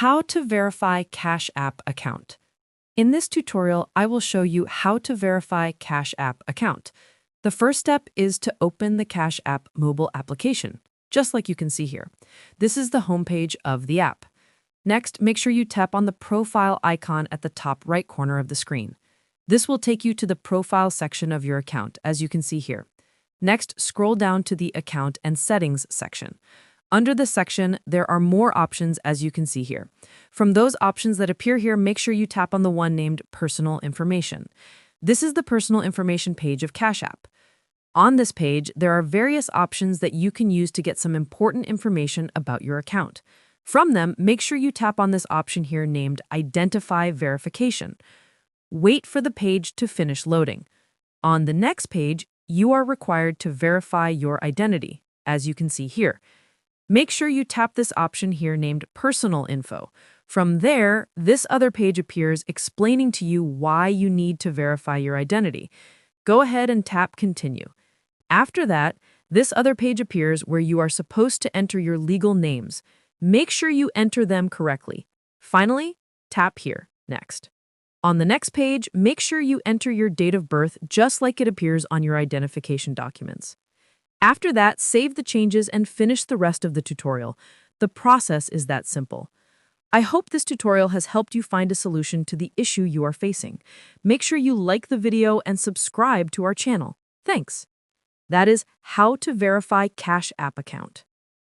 How to verify Cash App account. In this tutorial, I will show you how to verify Cash App account. The first step is to open the Cash App mobile application, just like you can see here. This is the homepage of the app. Next, make sure you tap on the profile icon at the top right corner of the screen. This will take you to the profile section of your account, as you can see here. Next, scroll down to the Account and Settings section. Under this section, there are more options, as you can see here. From those options that appear here, make sure you tap on the one named Personal Information. This is the personal information page of Cash App. On this page, there are various options that you can use to get some important information about your account. From them, make sure you tap on this option here named Identify Verification. Wait for the page to finish loading. On the next page, you are required to verify your identity, as you can see here. Make sure you tap this option here named Personal Info. From there, this other page appears explaining to you why you need to verify your identity. Go ahead and tap Continue. After that, this other page appears where you are supposed to enter your legal names. Make sure you enter them correctly. Finally, tap here, Next. On the next page, make sure you enter your date of birth just like it appears on your identification documents. After that, save the changes and finish the rest of the tutorial. The process is that simple. I hope this tutorial has helped you find a solution to the issue you are facing. Make sure you like the video and subscribe to our channel. Thanks. That is how to verify Cash App account.